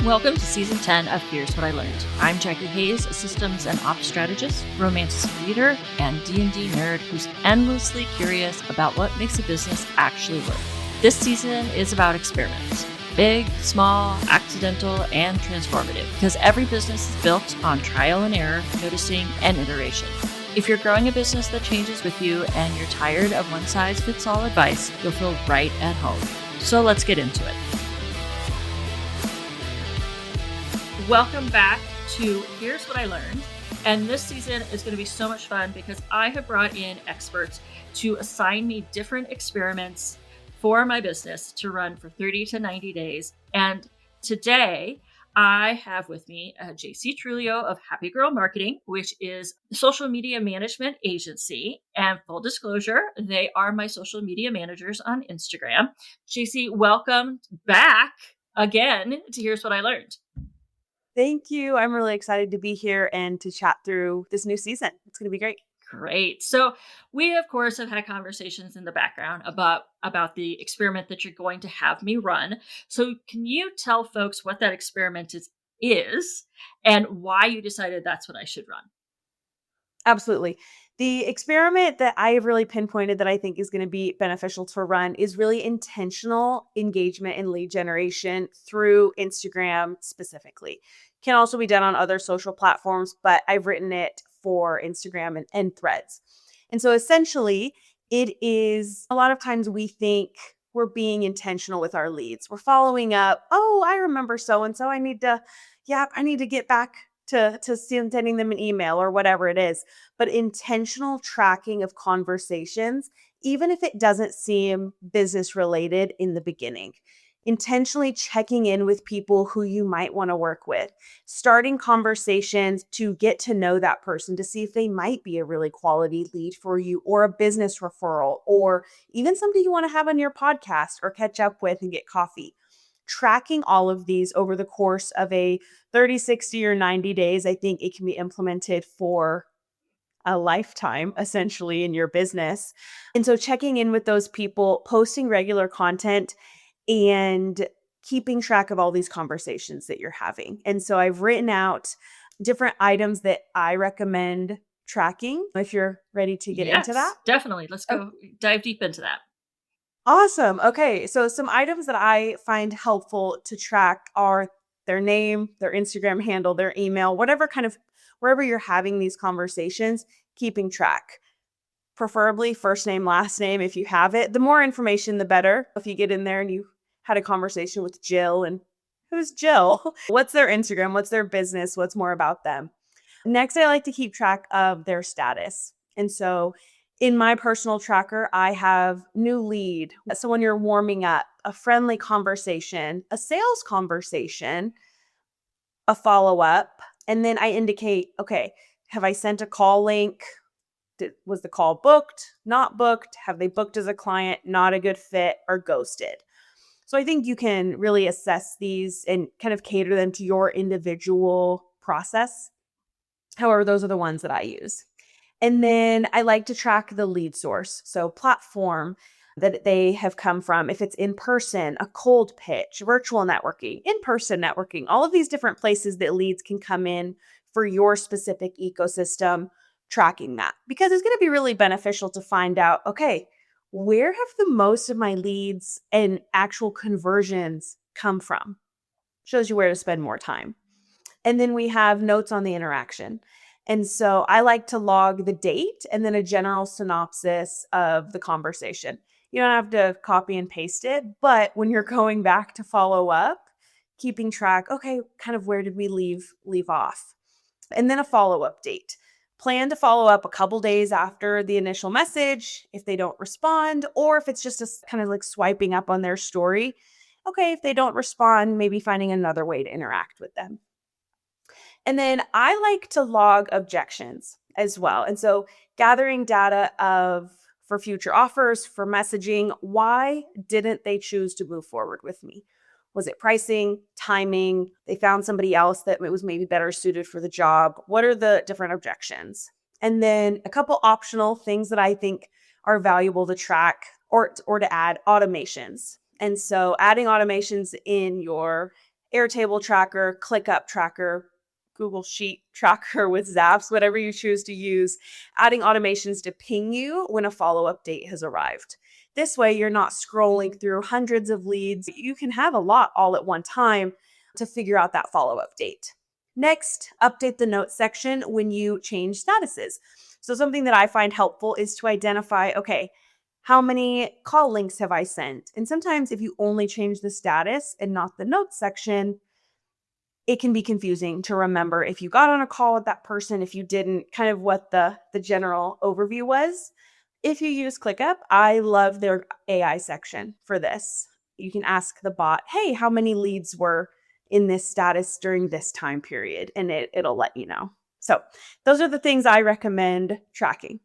Welcome to Season 10 of Here's What I Learned. I'm Jackie Hayes, a systems and ops strategist, romance reader, and D&D nerd who's endlessly curious about what makes a business actually work. This season is about experiments. Big, small, accidental, and transformative, because every business is built on trial and error, noticing, and iteration. If you're growing a business that changes with you and you're tired of one-size-fits-all advice, you'll feel right at home. So let's get into it. Welcome back to Here's What I Learned. And this season is going to be so much fun because I have brought in experts to assign me different experiments for my business to run for 30 to 90 days. And today I have with me Jayci Trujillo of Happy Girl Marketing, which is a social media management agency. And full disclosure, they are my social media managers on Instagram. Jayci, welcome back again to Here's What I Learned. Thank you. I'm really excited to be here and to chat through this new season. It's going to be great. Great. So we, of course, have had conversations in the background about the experiment that you're going to have me run. So can you tell folks what that experiment is and why you decided that's what I should run? Absolutely. The experiment that I have really pinpointed that I think is going to be beneficial to run is really intentional engagement and lead generation through Instagram specifically. Can also be done on other social platforms, but I've written it for Instagram and Threads. And so essentially, it is a lot of times we think we're being intentional with our leads. We're following up. Oh, I remember so and so. I need to get back to sending them an email or whatever it is. But intentional tracking of conversations, even if it doesn't seem business related in the beginning. Intentionally checking in with people who you might want to work with, starting conversations to get to know that person to see if they might be a really quality lead for you or a business referral or even somebody you want to have on your podcast or catch up with and get coffee. Tracking all of these over the course of a 30, 60, or 90 days, I think it can be implemented for a lifetime, essentially, in your business. And so checking in with those people, posting regular content, and keeping track of all these conversations that you're having. And so I've written out different items that I recommend tracking if you're ready to get into that. Definitely. Let's go dive deep into that. Awesome. Okay. So some items that I find helpful to track are their name, their Instagram handle, their email, wherever you're having these conversations, keeping track. Preferably first name, last name, if you have it. The more information, the better. If you get in there and you had a conversation with Jill, and who's Jill? What's their Instagram? What's their business? What's more about them? Next, I like to keep track of their status. And so in my personal tracker, I have new lead. So when you're warming up, a friendly conversation, a sales conversation, a follow-up, and then I indicate, okay, have I sent a call link? Was the call booked, not booked? Have they booked as a client, not a good fit, or ghosted? So I think you can really assess these and kind of cater them to your individual process. However, those are the ones that I use. And then I like to track the lead source. So platform that they have come from, if it's in person, a cold pitch, virtual networking, in-person networking, all of these different places that leads can come in for your specific ecosystem, tracking that. Because it's going to be really beneficial to find out, okay, where have the most of my leads and actual conversions come from? Shows you where to spend more time. And then we have notes on the interaction. And so I like to log the date and then a general synopsis of the conversation. You don't have to copy and paste it, but when you're going back to follow up, keeping track, okay, kind of where did we leave off? And then a follow-up date. Plan to follow up a couple days after the initial message if they don't respond, or if it's just a kind of like swiping up on their story. Okay, if they don't respond, maybe finding another way to interact with them. And then I like to log objections as well. And so gathering data for future offers, for messaging, why didn't they choose to move forward with me? Was it pricing, timing? They found somebody else that was maybe better suited for the job. What are the different objections? And then a couple optional things that I think are valuable to track or to add automations. And so adding automations in your Airtable tracker, ClickUp tracker, Google Sheet tracker with Zaps, whatever you choose to use, adding automations to ping you when a follow-up date has arrived. This way, you're not scrolling through hundreds of leads. You can have a lot all at one time to figure out that follow-up date. Next, update the notes section when you change statuses. So, something that I find helpful is to identify, okay, how many call links have I sent? And sometimes, if you only change the status and not the notes section, it can be confusing to remember if you got on a call with that person, if you didn't, kind of what the general overview was. If you use ClickUp, I love their AI section for this. You can ask the bot, hey, how many leads were in this status during this time period? And it'll let you know. So those are the things I recommend tracking.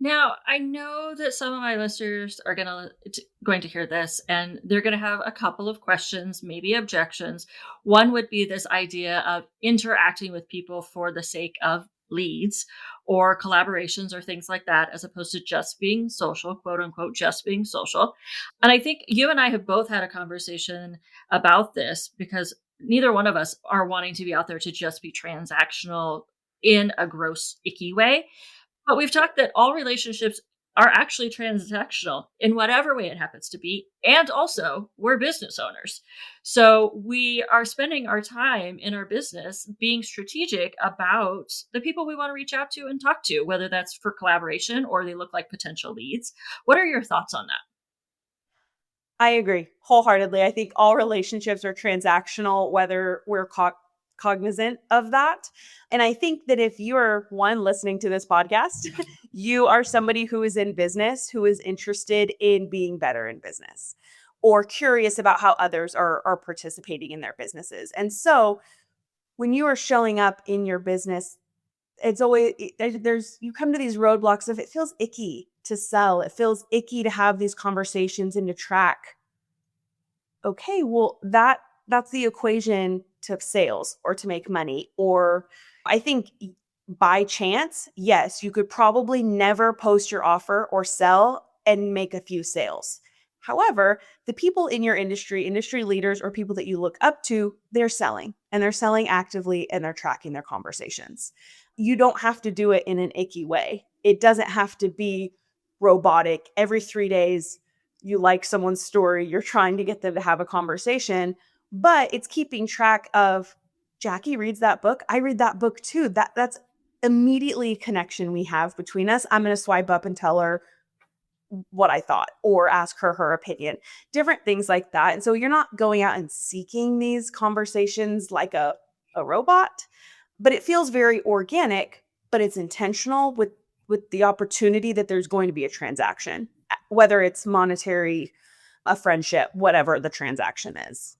Now, I know that some of my listeners are going to hear this and they're going to have a couple of questions, maybe objections. One would be this idea of interacting with people for the sake of leads or collaborations or things like that, as opposed to just being social, quote unquote, just being social. And I think you and I have both had a conversation about this because neither one of us are wanting to be out there to just be transactional in a gross, icky way. But we've talked that all relationships are actually transactional in whatever way it happens to be. And also, we're business owners. So we are spending our time in our business being strategic about the people we want to reach out to and talk to, whether that's for collaboration or they look like potential leads. What are your thoughts on that? I agree wholeheartedly. I think all relationships are transactional, whether we're cognizant of that. And I think that if you are one listening to this podcast, you are somebody who is in business, who is interested in being better in business or curious about how others are participating in their businesses. And so when you are showing up in your business, it's always there's you come to these roadblocks of it feels icky to sell. It feels icky to have these conversations and to track. Okay, well that's the equation to sales or to make money. Or I think by chance, yes, you could probably never post your offer or sell and make a few sales. However, the people in your industry, industry leaders or people that you look up to, they're selling and they're selling actively and they're tracking their conversations. You don't have to do it in an icky way. It doesn't have to be robotic. Every 3 days, you like someone's story, you're trying to get them to have a conversation, but it's keeping track of Jackie reads that book. I read that book too. That's immediately a connection we have between us. I'm going to swipe up and tell her what I thought or ask her her opinion, different things like that. And so you're not going out and seeking these conversations like a robot, but it feels very organic, but it's intentional with the opportunity that there's going to be a transaction, whether it's monetary, a friendship, whatever the transaction is.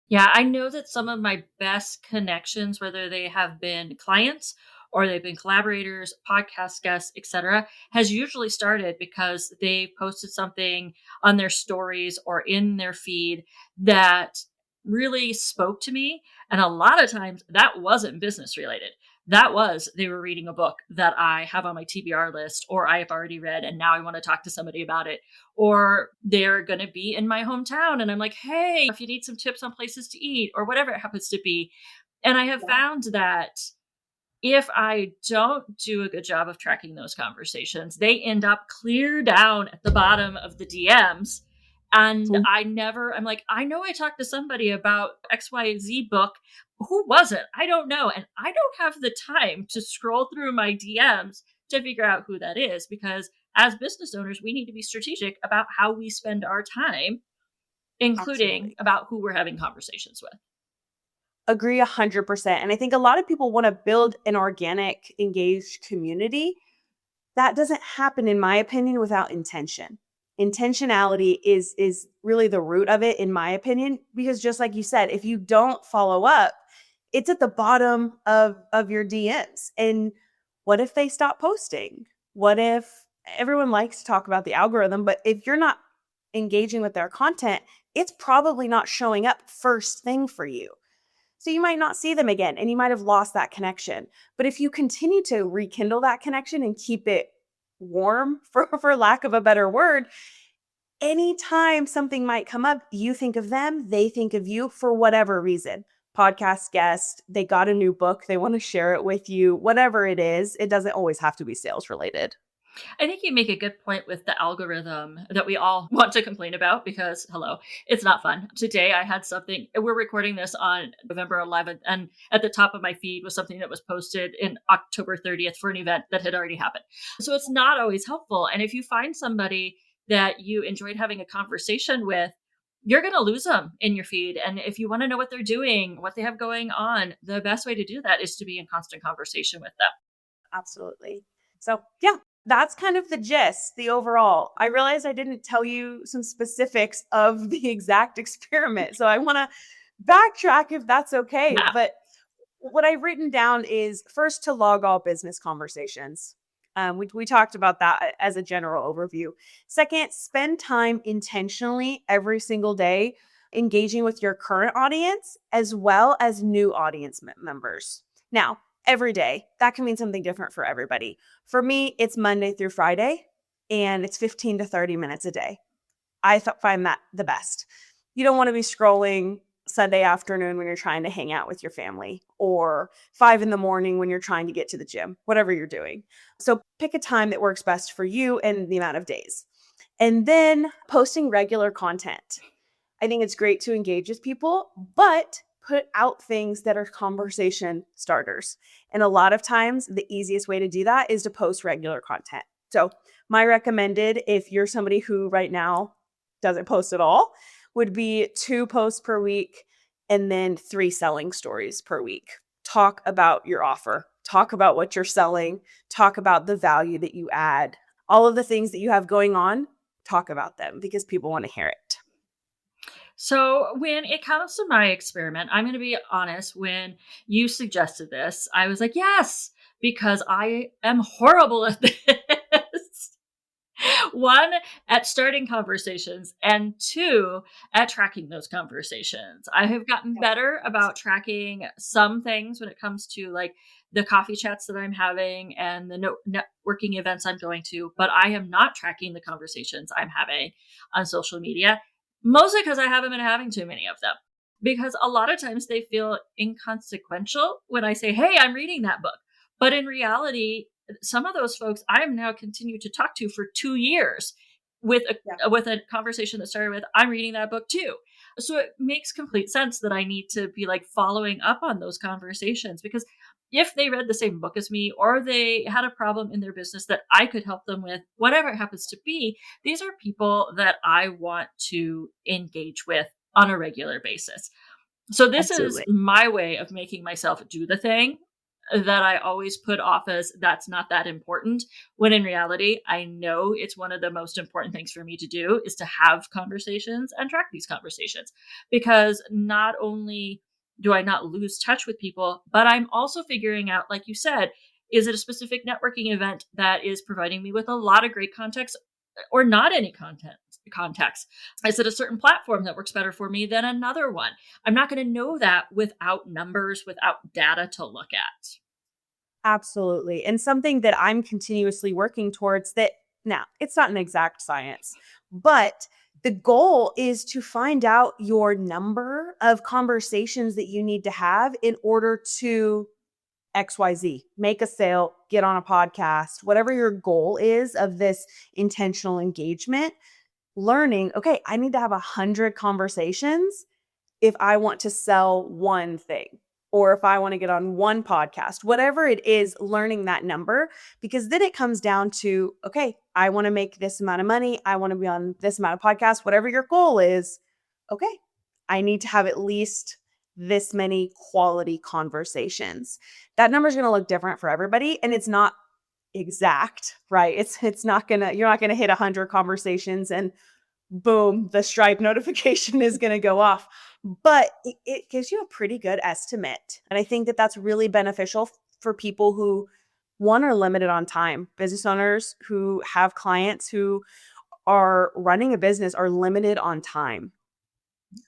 Yeah, I know that some of my best connections, whether they have been clients or they've been collaborators, podcast guests, etc., has usually started because they posted something on their stories or in their feed that really spoke to me. And a lot of times that wasn't business related. That was they were reading a book that I have on my TBR list or I have already read and now I want to talk to somebody about it, or they're going to be in my hometown and I'm like, hey, if you need some tips on places to eat or whatever it happens to be. And I have Yeah. found that if I don't do a good job of tracking those conversations, they end up clear down at the bottom of the DMs. And I'm like, I know I talked to somebody about XYZ book. Who was it? I don't know. And I don't have the time to scroll through my DMs to figure out who that is because as business owners, we need to be strategic about how we spend our time, including Absolutely. about who we're having conversations with. Agree 100%. And I think a lot of people want to build an organic, engaged community. That doesn't happen, in my opinion, without intention. Intentionality is really the root of it, in my opinion, because just like you said, if you don't follow up, it's at the bottom of your DMs. And what if they stop posting? What if everyone likes to talk about the algorithm, but if you're not engaging with their content, it's probably not showing up first thing for you. So you might not see them again and you might have lost that connection. But if you continue to rekindle that connection and keep it warm, for lack of a better word, anytime something might come up, you think of them, they think of you for whatever reason. Podcast guest, they got a new book, they want to share it with you, whatever it is. It doesn't always have to be sales related. I think you make a good point with the algorithm that we all want to complain about because, hello, it's not fun. Today I had something, we're recording this on November 11th, and at the top of my feed was something that was posted in October 30th for an event that had already happened. So it's not always helpful. And if you find somebody that you enjoyed having a conversation with, you're going to lose them in your feed. And if you want to know what they're doing, what they have going on, the best way to do that is to be in constant conversation with them. Absolutely. So, yeah, that's kind of the gist, the overall. I realized I didn't tell you some specifics of the exact experiment. So, I want to backtrack if that's okay. Yeah. But what I've written down is first to log all business conversations. We talked about that as a general overview. Second, spend time intentionally every single day engaging with your current audience as well as new audience members. Now, every day, that can mean something different for everybody. For me, it's Monday through Friday, and it's 15 to 30 minutes a day. Find that the best. You don't want to be scrolling Sunday afternoon when you're trying to hang out with your family, or 5 in the morning when you're trying to get to the gym, whatever you're doing. So pick a time that works best for you and the amount of days. And then posting regular content. I think it's great to engage with people, but put out things that are conversation starters. And a lot of times, the easiest way to do that is to post regular content. So, my recommended, if you're somebody who right now doesn't post at all, would be 2 posts per week and then 3 selling stories per week. Talk about your offer, talk about what you're selling, talk about the value that you add, all of the things that you have going on, talk about them because people want to hear it. So, when it comes to my experiment, I'm going to be honest. When you suggested this, I was like, yes, because I am horrible at this. One, at starting conversations, and two, at tracking those conversations. I have gotten better about tracking some things when it comes to like the coffee chats that I'm having and the networking events I'm going to, but I am not tracking the conversations I'm having on social media, mostly because I haven't been having too many of them. Because a lot of times they feel inconsequential when I say, hey, I'm reading that book. But in reality, some of those folks I am now continued to talk to for 2 years with a conversation that started with, I'm reading that book too. So it makes complete sense that I need to be like following up on those conversations, because if they read the same book as me or they had a problem in their business that I could help them with, whatever it happens to be, these are people that I want to engage with on a regular basis. So this is Absolutely. my way of making myself do the thing that I always put off as that's not that important, when in reality, I know it's one of the most important things for me to do is to have conversations and track these conversations, because not only do I not lose touch with people, but I'm also figuring out, like you said, is it a specific networking event that is providing me with a lot of great context or not any context? Is it a certain platform that works better for me than another one? I'm not going to know that without numbers, without data to look at. Absolutely. And something that I'm continuously working towards that now, it's not an exact science, but the goal is to find out your number of conversations that you need to have in order to XYZ, make a sale, get on a podcast, whatever your goal is of this intentional engagement, learning, okay, I need to have 100 conversations if I want to sell one thing or if I want to get on one podcast, whatever it is, learning that number, because then it comes down to, okay, I want to make this amount of money. I want to be on this amount of podcasts, whatever your goal is. Okay, I need to have at least this many quality conversations. That number is going to look different for everybody. And it's not exact, right? It's not gonna, you're not gonna hit 100 conversations and boom, the Stripe notification is going to go off. But it gives you a pretty good estimate. And I think that that's really beneficial for people who, one, are limited on time. Business owners who have clients who are running a business are limited on time.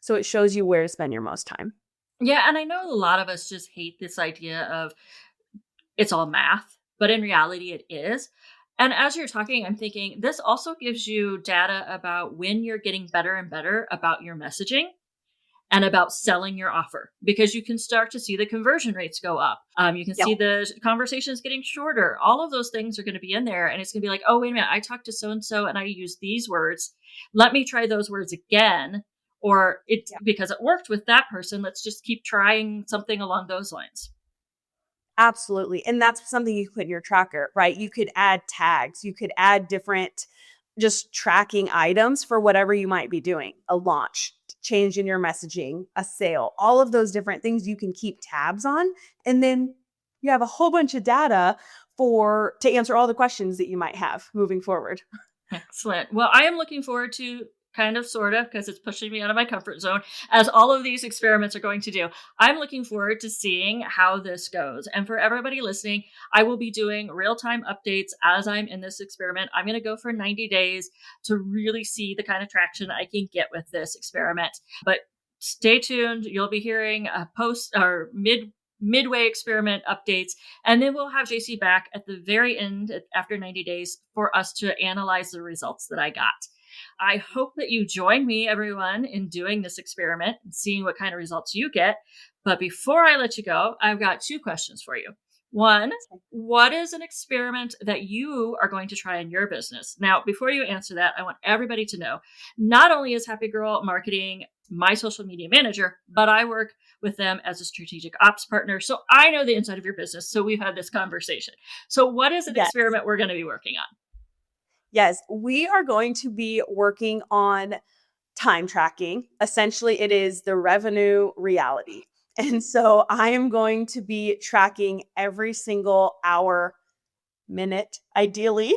So it shows you where to spend your most time. Yeah, and I know a lot of us just hate this idea of it's all math, but in reality, it is. And as you're talking, I'm thinking this also gives you data about when you're getting better and better about your messaging and about selling your offer, because you can start to see the conversion rates go up. You can Yeah. see the conversations getting shorter. All of those things are going to be in there. And it's going to be like, oh, wait a minute, I talked to so-and-so and I used these words. Let me try those words again. Or it's Yeah. because it worked with that person. Let's just keep trying something along those lines. Absolutely. And that's something you put in your tracker, right? You could add tags, you could add different just tracking items for whatever you might be doing, a launch, change in your messaging, a sale, all of those different things you can keep tabs on. And then you have a whole bunch of data to answer all the questions that you might have moving forward. Excellent. Well, I am looking forward to kind of, sort of, because it's pushing me out of my comfort zone, as all of these experiments are going to do. I'm looking forward to seeing how this goes. And for everybody listening, I will be doing real-time updates as I'm in this experiment. I'm going to go for 90 days to really see the kind of traction I can get with this experiment. But stay tuned. You'll be hearing a post or midway experiment updates. And then we'll have Jayci back at the very end after 90 days for us to analyze the results that I got. I hope that you join me, everyone, in doing this experiment and seeing what kind of results you get. But before I let you go, I've got 2 questions for you. One, what is an experiment that you are going to try in your business? Now, before you answer that, I want everybody to know, not only is Happy Girl Marketing my social media manager, but I work with them as a strategic ops partner. So I know the inside of your business. So we've had this conversation. So what is an Yes. experiment we're going to be working on? Yes, we are going to be working on time tracking. Essentially, it is the revenue reality. And so I am going to be tracking every single hour, minute, ideally,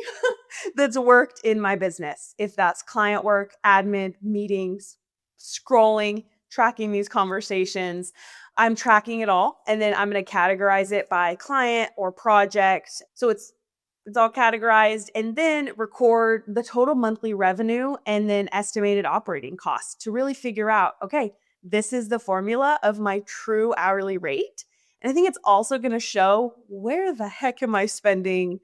that's worked in my business. If that's client work, admin, meetings, scrolling, tracking these conversations, I'm tracking it all. And then I'm going to categorize it by client or project. So it's all categorized, and then record the total monthly revenue and then estimated operating costs to really figure out, okay, this is the formula of my true hourly rate. And I think it's also going to show where the heck am I spending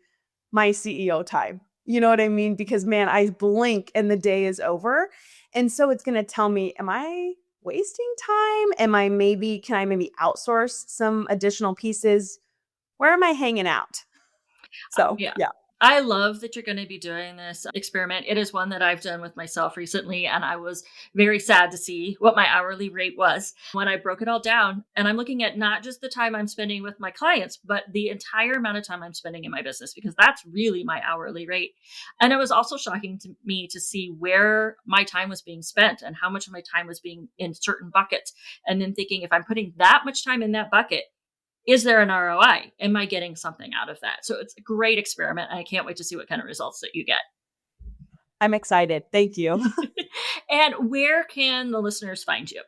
my CEO time? You know what I mean? Because man, I blink and the day is over. And so it's going to tell me, am I wasting time? Can I maybe outsource some additional pieces? Where am I hanging out? So, Yeah. yeah. I love that you're going to be doing this experiment. It is one that I've done with myself recently, and I was very sad to see what my hourly rate was when I broke it all down. And I'm looking at not just the time I'm spending with my clients, but the entire amount of time I'm spending in my business, because that's really my hourly rate. And it was also shocking to me to see where my time was being spent and how much of my time was being in certain buckets. And then thinking, if I'm putting that much time in that bucket, is there an ROI? Am I getting something out of that? So it's a great experiment. And I can't wait to see what kind of results that you get. I'm excited. Thank you. And where can the listeners find you?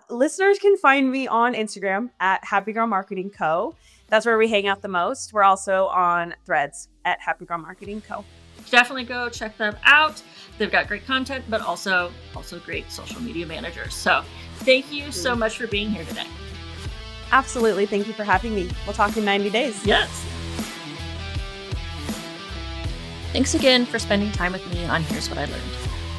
Listeners can find me on Instagram at Happy Girl Marketing Co. That's where we hang out the most. We're also on Threads at Happy Girl Marketing Co. Definitely go check them out. They've got great content, but also great social media managers. So thank you so much for being here today. Absolutely. Thank you for having me. We'll talk in 90 days. Yes. Thanks again for spending time with me on Here's What I Learned.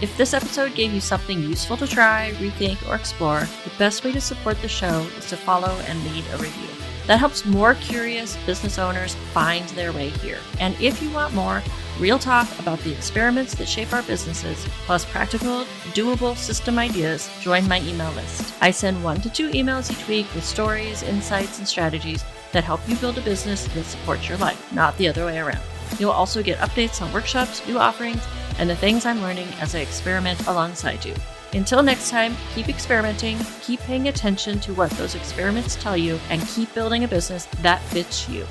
If this episode gave you something useful to try, rethink, or explore, the best way to support the show is to follow and leave a review. That helps more curious business owners find their way here. And if you want more real talk about the experiments that shape our businesses, plus practical, doable system ideas, join my email list. I send 1 to 2 emails each week with stories, insights, and strategies that help you build a business that supports your life, not the other way around. You'll also get updates on workshops, new offerings, and the things I'm learning as I experiment alongside you. Until next time, keep experimenting, keep paying attention to what those experiments tell you, and keep building a business that fits you.